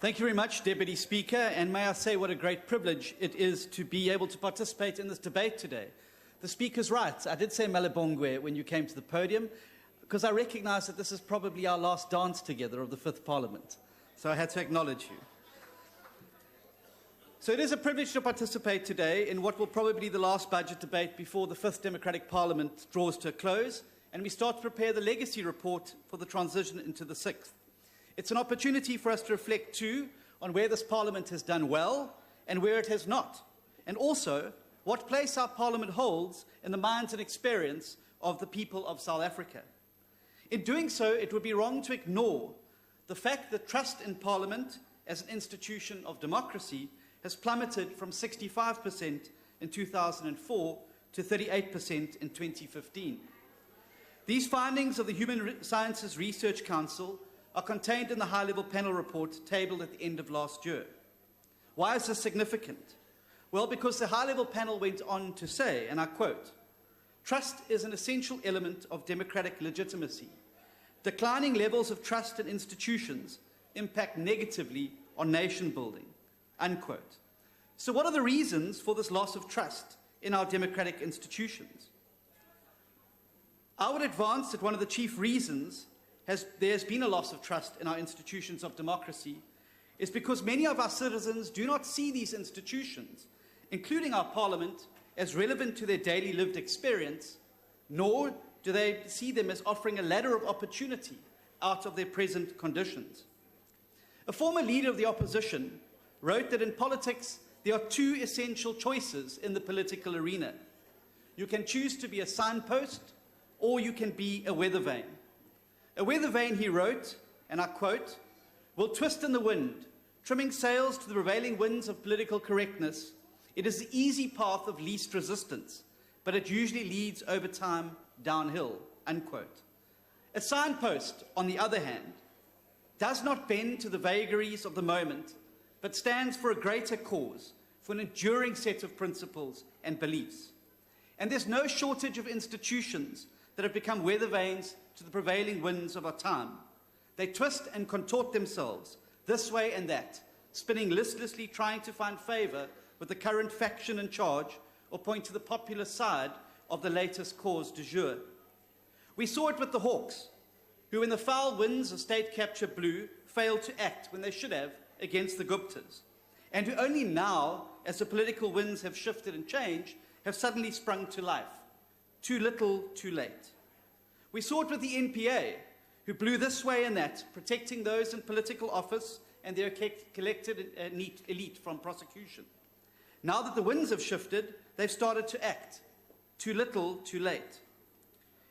Thank you very much, Deputy Speaker, and may I say what a great privilege it is to be able to participate in this debate today. The Speaker's right. I did say Malibongwe when you came to the podium, because I recognise that this is probably our last dance together of the Fifth Parliament. So I had to acknowledge you. So it is a privilege to participate today in what will probably be the last budget debate before the Fifth Democratic Parliament draws to a close, and we start to prepare the legacy report for the transition into the Sixth. It's an opportunity for us to reflect too on where this Parliament has done well and where it has not, and also what place our Parliament holds in the minds and experience of the people of South Africa. In doing so, it would be wrong to ignore the fact that trust in Parliament as an institution of democracy has plummeted from 65% in 2004 to 38% in 2015. These findings of the Human Sciences Research Council are contained in the high-level panel report tabled at the end of last year. Why is this significant? Well, because the high-level panel went on to say, and I quote, "Trust is an essential element of democratic legitimacy. Declining levels of trust in institutions impact negatively on nation building," unquote. So what are the reasons for this loss of trust in our democratic institutions? I would advance that one of the chief reasons there's been a loss of trust in our institutions of democracy is because many of our citizens do not see these institutions, including our Parliament, as relevant to their daily lived experience, nor do they see them as offering a ladder of opportunity out of their present conditions. A former leader of the opposition wrote that in politics there are two essential choices in the political arena. You can choose to be a signpost, or you can be a weather vane. A weather vane, he wrote, and I quote, "will twist in the wind, trimming sails to the prevailing winds of political correctness. It is the easy path of least resistance, but it usually leads over time downhill," unquote. A signpost, on the other hand, does not bend to the vagaries of the moment, but stands for a greater cause, for an enduring set of principles and beliefs. And there's no shortage of institutions that have become weather vanes to the prevailing winds of our time. They twist and contort themselves this way and that, spinning listlessly, trying to find favour with the current faction in charge or point to the popular side of the latest cause du jour. We saw it with the Hawks, who in the foul winds of state capture blew, failed to act when they should have against the Guptas, and who only now, as the political winds have shifted and changed, have suddenly sprung to life. Too little, too late. We saw it with the NPA, who blew this way and that, protecting those in political office and their collected elite from prosecution. Now that the winds have shifted, they've started to act. Too little, too late.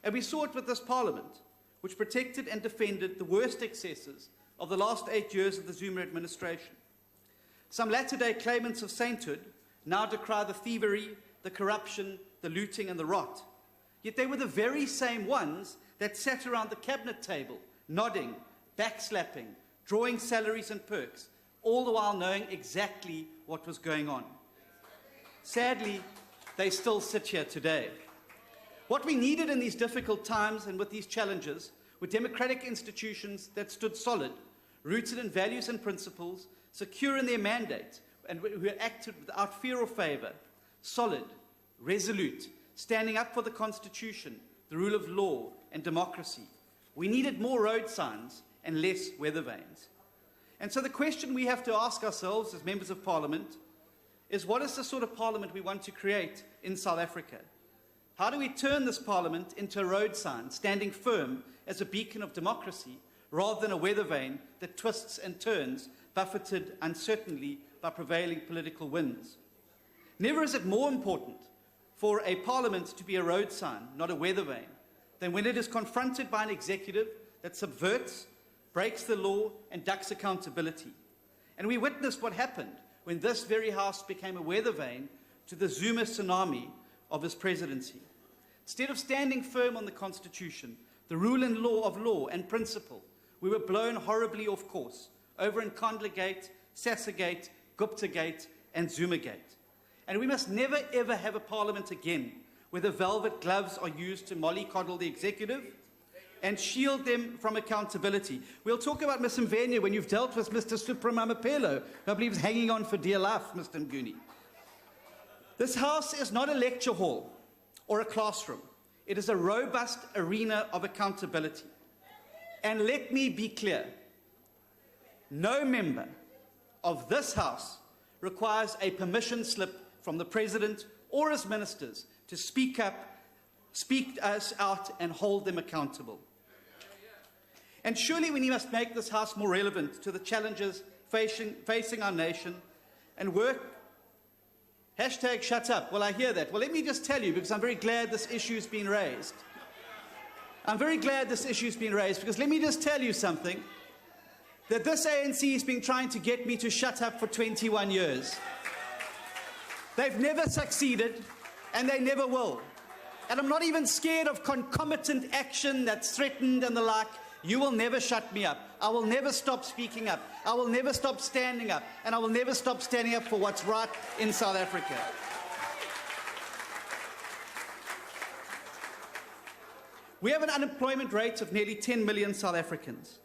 And we saw it with this Parliament, which protected and defended the worst excesses of the last 8 years of the Zuma administration. Some latter-day claimants of sainthood now decry the thievery, the corruption, the looting and the rot. Yet they were the very same ones that sat around the cabinet table, nodding, backslapping, drawing salaries and perks, all the while knowing exactly what was going on. Sadly, they still sit here today. What we needed in these difficult times and with these challenges were democratic institutions that stood solid, rooted in values and principles, secure in their mandate, and who acted without fear or favour, solid, resolute, standing up for the Constitution, the rule of law and democracy. We needed more road signs and less weather vanes. And so the question we have to ask ourselves as members of Parliament is, what is the sort of Parliament we want to create in South Africa? How do we turn this Parliament into a road sign, standing firm as a beacon of democracy, rather than a weather vane that twists and turns, buffeted uncertainly by prevailing political winds? Never is it more important for a Parliament to be a road sign, not a weather vane, than when it is confronted by an executive that subverts, breaks the law and ducks accountability. And we witnessed what happened when this very House became a weather vane to the Zuma tsunami of his presidency. Instead of standing firm on the Constitution, the rule and law of law and principle, we were blown horribly off course over in Kandla-gate, Sassagate, Gupta-gate and Zuma-gate. And we must never ever have a Parliament again where the velvet gloves are used to mollycoddle the executive, and shield them from accountability. We'll talk about Ms. Mvenya when you've dealt with Mr. Supramamapelo, who I believe is hanging on for dear life, Mr. Mguni. This House is not a lecture hall or a classroom. It is a robust arena of accountability. And let me be clear, no member of this House requires a permission slip from the President or his ministers to speak up, speak us out and hold them accountable. And surely we must make this House more relevant to the challenges facing our nation and work. Hashtag shut up. Well, I hear that. Well, let me just tell you, because I'm very glad this issue's been raised. I'm very glad this issue's been raised, because let me just tell you something, that this ANC has been trying to get me to shut up for 21 years. They've never succeeded, and they never will. And I'm not even scared of concomitant action that's threatened and the like. You will never shut me up. I will never stop speaking up. I will never stop standing up. And I will never stop standing up for what's right in South Africa. We have an unemployment rate of nearly 10 million South Africans.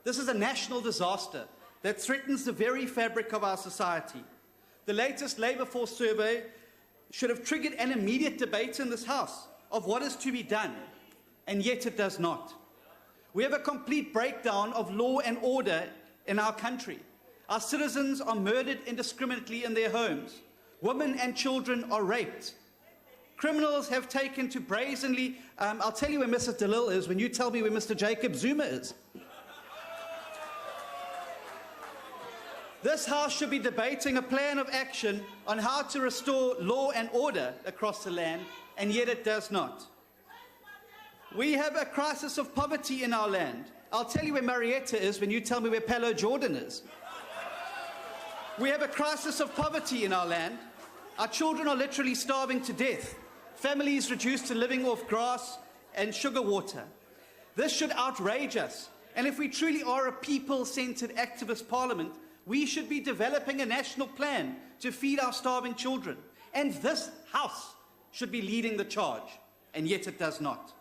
This is a national disaster that threatens the very fabric of our society. The latest Labour Force survey should have triggered an immediate debate in this House of what is to be done, and yet it does not. We have a complete breakdown of law and order in our country. Our citizens are murdered indiscriminately in their homes. Women and children are raped. Criminals have taken to brazenly... I'll tell you where Mrs. DeLille is when you tell me where Mr. Jacob Zuma is. This House should be debating a plan of action on how to restore law and order across the land, and yet it does not. We have a crisis of poverty in our land. I'll tell you where Marietta is when you tell me where Paulo Jordan is. We have a crisis of poverty in our land. Our children are literally starving to death. Families reduced to living off grass and sugar water. This should outrage us. And if we truly are a people-centered activist parliament, we should be developing a national plan to feed our starving children. And this House should be leading the charge, and yet it does not.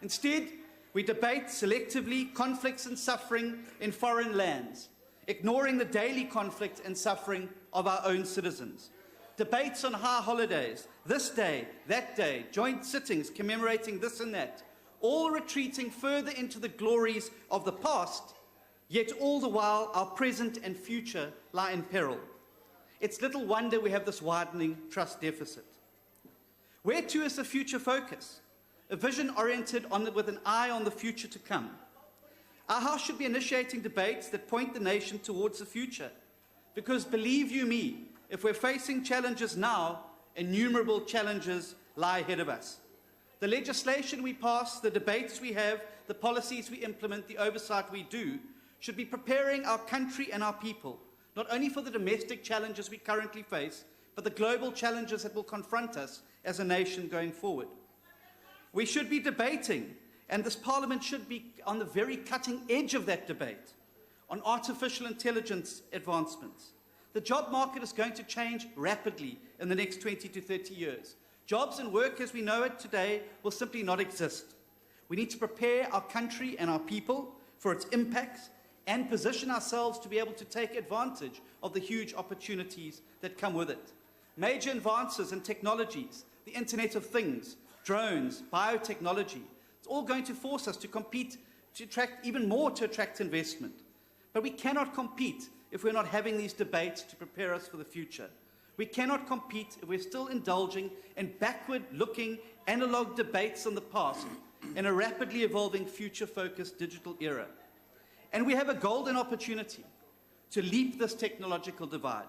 Instead, we debate selectively conflicts and suffering in foreign lands, ignoring the daily conflict and suffering of our own citizens. Debates on high holidays, this day, that day, joint sittings commemorating this and that, all retreating further into the glories of the past, yet all the while our present and future lie in peril. It's little wonder we have this widening trust deficit. Where to is the future focus? A vision oriented with an eye on the future to come. Our House should be initiating debates that point the nation towards the future. Because believe you me, if we're facing challenges now, innumerable challenges lie ahead of us. The legislation we pass, the debates we have, the policies we implement, the oversight we do, should be preparing our country and our people, not only for the domestic challenges we currently face, but the global challenges that will confront us as a nation going forward. We should be debating, and this Parliament should be on the very cutting edge of that debate, on artificial intelligence advancements. The job market is going to change rapidly in the next 20 to 30 years. Jobs and work as we know it today will simply not exist. We need to prepare our country and our people for its impacts and position ourselves to be able to take advantage of the huge opportunities that come with it. Major advances in technologies, the Internet of Things, drones, biotechnology, it's all going to force us to compete, to attract even more, to attract investment. But we cannot compete if we're not having these debates to prepare us for the future. We cannot compete if we're still indulging in backward-looking analog debates on the past in a rapidly evolving future-focused digital era. And we have a golden opportunity to leap this technological divide.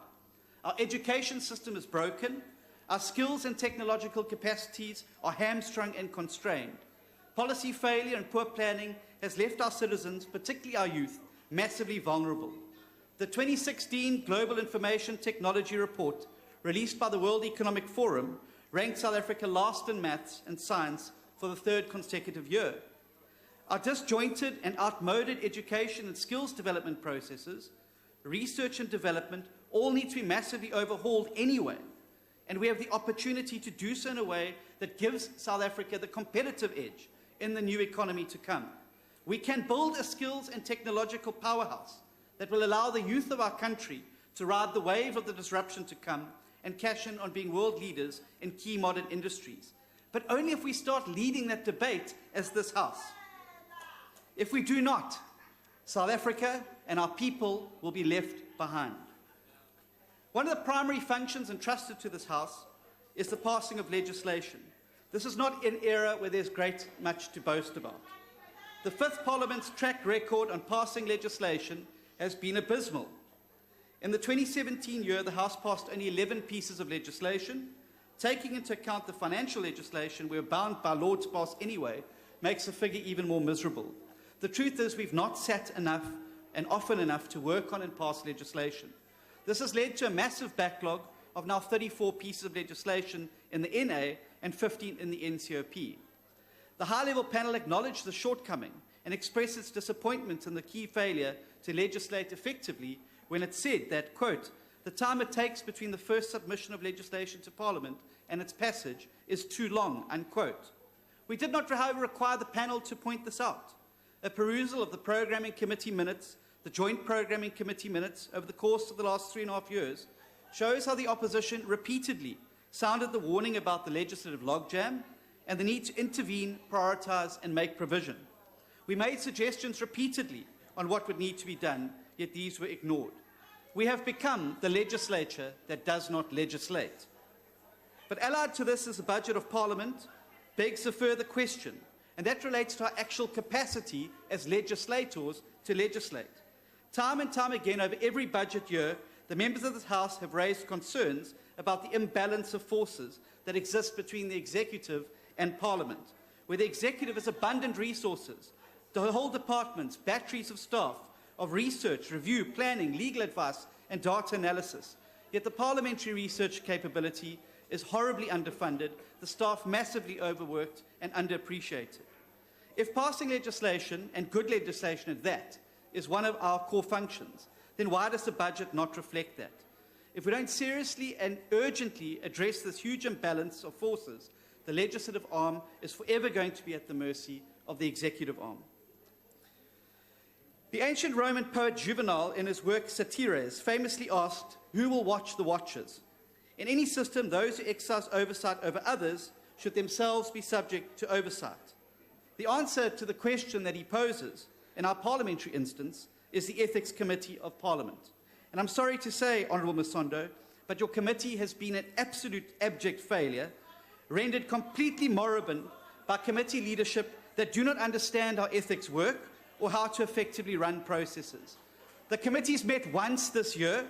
Our education system is broken. Our skills and technological capacities are hamstrung and constrained. Policy failure and poor planning has left our citizens, particularly our youth, massively vulnerable. The 2016 Global Information Technology Report, released by the World Economic Forum, ranked South Africa last in maths and science for the third consecutive year. Our disjointed and outmoded education and skills development processes, research and development, all need to be massively overhauled anyway. And we have the opportunity to do so in a way that gives South Africa the competitive edge in the new economy to come. We can build a skills and technological powerhouse that will allow the youth of our country to ride the wave of the disruption to come and cash in on being world leaders in key modern industries. But only if we start leading that debate as this House. If we do not, South Africa and our people will be left behind. One of the primary functions entrusted to this House is the passing of legislation. This is not an era where there's much to boast about. The Fifth Parliament's track record on passing legislation has been abysmal. In the 2017 year, the House passed only 11 pieces of legislation. Taking into account the financial legislation we're bound by law to pass anyway makes the figure even more miserable. The truth is we've not sat enough and often enough to work on and pass legislation. This has led to a massive backlog of now 34 pieces of legislation in the NA and 15 in the NCOP. The high-level panel acknowledged the shortcoming and expressed its disappointment in the key failure to legislate effectively when it said that, quote, the time it takes between the first submission of legislation to Parliament and its passage is too long, unquote. We did not, however, require the panel to point this out. A perusal of the Programming Committee minutes, the Joint Programming Committee minutes over the course of the last 3.5 years, shows how the opposition repeatedly sounded the warning about the legislative logjam and the need to intervene, prioritise and make provision. We made suggestions repeatedly on what would need to be done, yet these were ignored. We have become the legislature that does not legislate. But allied to this is the budget of Parliament begs a further question, and that relates to our actual capacity as legislators to legislate. Time and time again over every budget year, the members of this House have raised concerns about the imbalance of forces that exist between the executive and Parliament, where the executive has abundant resources, the whole departments, batteries of staff, of research, review, planning, legal advice and data analysis. Yet the parliamentary research capability is horribly underfunded, the staff massively overworked and underappreciated. If passing legislation, and good legislation at that, is one of our core functions, then why does the budget not reflect that? If we don't seriously and urgently address this huge imbalance of forces, the legislative arm is forever going to be at the mercy of the executive arm. The ancient Roman poet Juvenal, in his work Satires, famously asked, who will watch the watchers? In any system, those who exercise oversight over others should themselves be subject to oversight. The answer to the question that he poses, in our parliamentary instance, is the Ethics Committee of Parliament. And I'm sorry to say, Honourable Masondo, but your committee has been an absolute abject failure, rendered completely moribund by committee leadership that do not understand how ethics work or how to effectively run processes. The committee's met once this year,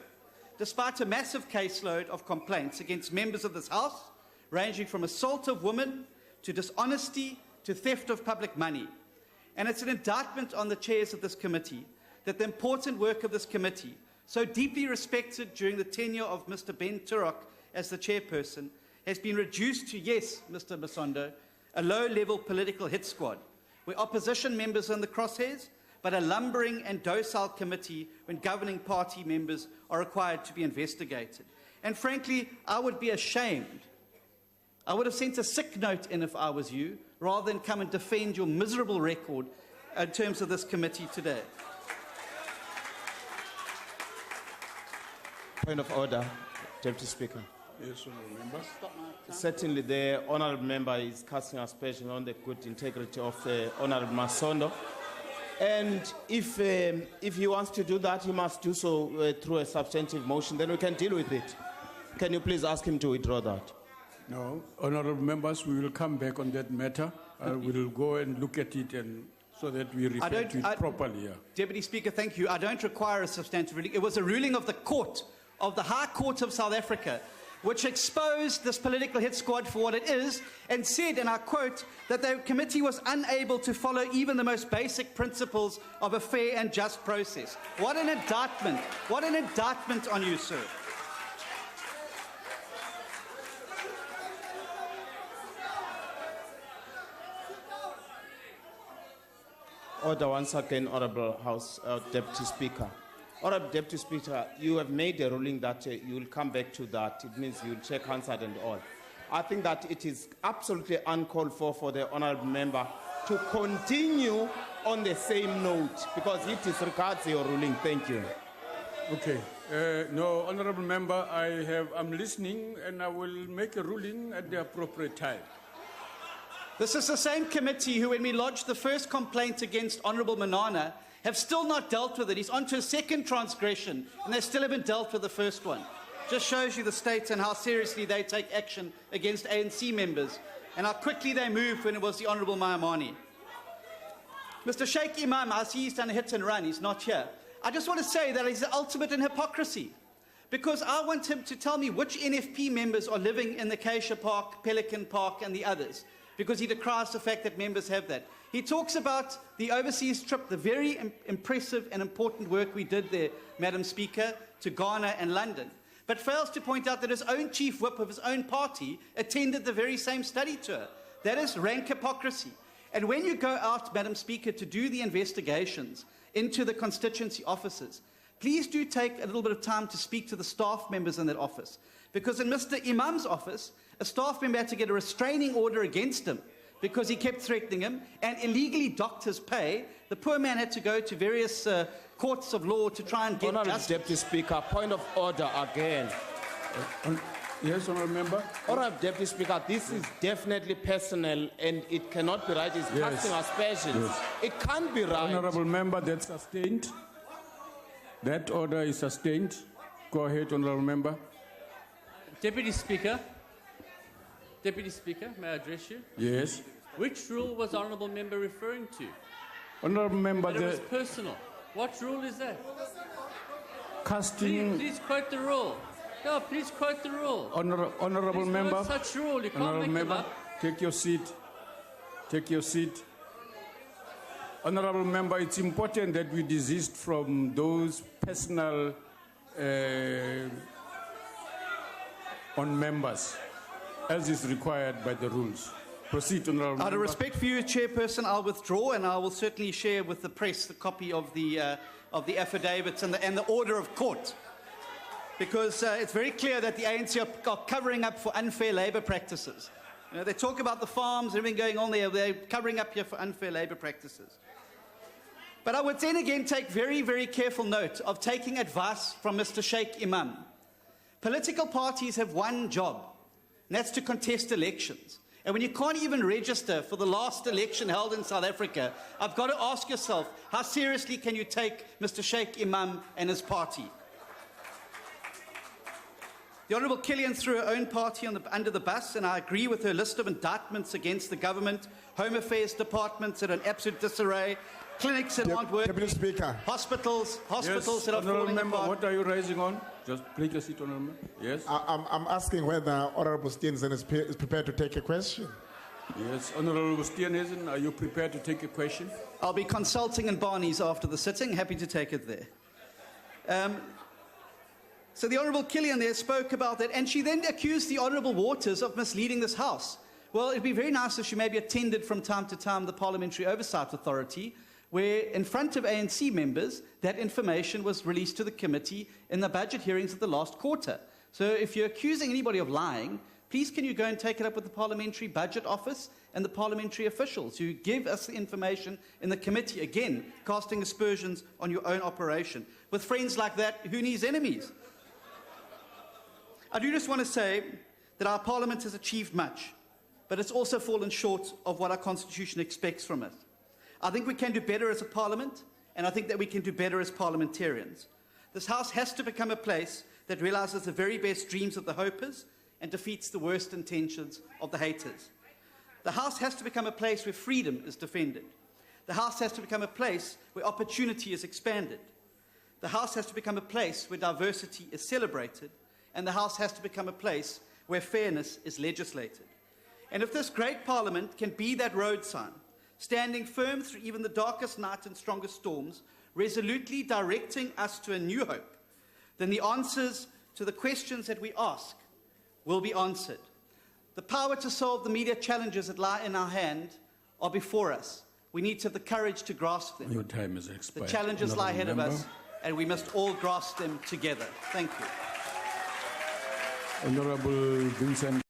despite a massive caseload of complaints against members of this House, ranging from assault of women to dishonesty to theft of public money. And it's an indictment on the chairs of this committee that the important work of this committee, so deeply respected during the tenure of Mr. Ben Turok as the chairperson, has been reduced to, yes, Mr. Masondo, a low-level political hit squad, where opposition members are in the crosshairs, but a lumbering and docile committee when governing party members are required to be investigated. And frankly, I would be ashamed. I would have sent a sick note in if I was you, rather than come and defend your miserable record in terms of this committee today. Point of order, Deputy Speaker. Yes, honourable member. Certainly, the honourable member is casting aspersion on the good integrity of the honourable Masondo, and if he wants to do that, he must do so through a substantive motion. Then we can deal with it. Can you please ask him to withdraw that? No, honourable members, we will come back on that matter. We will go and look at it, and so that we refer to it properly. Yeah. Deputy Speaker, thank you. I don't require a substantive ruling. It was a ruling of the court, of the High Court of South Africa, which exposed this political hit squad for what it is and said, and I quote, that the committee was unable to follow even the most basic principles of a fair and just process. What an indictment. What an indictment on you, sir. Order once again, Honourable House Deputy Speaker. Honourable Deputy Speaker, you have made a ruling that you will come back to that. It means you will check Hansard and all. I think that it is absolutely uncalled for the honourable member to continue on the same note because it disregards your ruling. Thank you. Okay. No, honourable member, I'm listening and I will make a ruling at the appropriate time. This is the same committee who, when we lodged the first complaint against Honourable Manana, have still not dealt with it. He's on to a second transgression, and they still haven't dealt with the first one. Just shows you the state and how seriously they take action against ANC members, and how quickly they moved when it was the Honourable Mayamani. Mr. Sheikh Imam, I see he's done a hit and run. He's not here. I just want to say that he's the ultimate in hypocrisy, because I want him to tell me which NFP members are living in the Acacia Park, Pelican Park, and the others, because he decries the fact that members have that. He talks about the overseas trip, the very impressive and important work we did there, Madam Speaker, to Ghana and London, but fails to point out that his own chief whip of his own party attended the very same study tour. That is rank hypocrisy. And when you go out, Madam Speaker, to do the investigations into the constituency offices, please do take a little bit of time to speak to the staff members in that office. Because in Mr. Imam's office, a staff member had to get a restraining order against him because he kept threatening him and illegally docked his pay. The poor man had to go to various courts of law to try and get justice. Deputy Speaker, point of order again. Yes, honourable member. Honourable Deputy Speaker, this is definitely personal and it cannot be right. It's casting aspersions. Yes. It can't be right. Honourable member, that's sustained. That order is sustained. Go ahead, honourable member. Deputy Speaker, may I address you? Yes. Which rule was honourable member referring to? Honourable member, That it was personal. What rule is that? casting. Please quote the rule. No, please quote the rule. Honourable Please member. quote such rule. You can't Honourable make them member, up. take your seat. Take your seat. Honourable member, it's important that we desist from those personal on members, as is required by the rules. Proceed, honourable member. Out of respect for you, Chairperson, I'll withdraw, and I will certainly share with the press the copy of the affidavits and the order of court, because it's very clear that the ANC are covering up for unfair labour practices. You know, they talk about the farms and everything going on there. They're covering up here for unfair labour practices. But I would then again take very, very careful note of taking advice from Mr. Sheikh Imam. Political parties have one job, and that's to contest elections. And when you can't even register for the last election held in South Africa, I've got to ask yourself, how seriously can you take Mr. Sheikh Imam and his party? The Honourable Killian threw her own party under the bus, and I agree with her list of indictments against the government, Home Affairs departments that are in absolute disarray, clinics that aren't working, Deputy Speaker. hospitals Yes, that are honourable falling member, apart. what are you raising on? Just take a seat, honourable member. Yes. I'm asking whether Honourable Steenhuisen is prepared to take a question. Yes, honourable Steenhuisen, are you prepared to take a question? I'll be consulting in Barney's after the sitting. Happy to take it there. So the Honourable Killian there spoke about that, and she then accused the Honourable Waters of misleading this House. Well, it'd be very nice if she maybe attended from time to time the Parliamentary Oversight Authority, where in front of ANC members, that information was released to the committee in the budget hearings of the last quarter. So if you're accusing anybody of lying, please can you go and take it up with the Parliamentary Budget Office and the parliamentary officials who give us the information in the committee, again, casting aspersions on your own operation. With friends like that, who needs enemies? I do just want to say that our Parliament has achieved much, but it's also fallen short of what our Constitution expects from it. I think we can do better as a Parliament, and I think that we can do better as parliamentarians. This House has to become a place that realises the very best dreams of the hopers and defeats the worst intentions of the haters. The House has to become a place where freedom is defended. The House has to become a place where opportunity is expanded. The House has to become a place where diversity is celebrated, and the House has to become a place where fairness is legislated. And if this great Parliament can be that road sign, standing firm through even the darkest night and strongest storms, resolutely directing us to a new hope, then the answers to the questions that we ask will be answered. The power to solve the media challenges that lie in our hand are before us. We need to have the courage to grasp them. Your time is expired. The challenges lie ahead of Honourable us, and we must all grasp them together. Thank you. Honourable Vincent.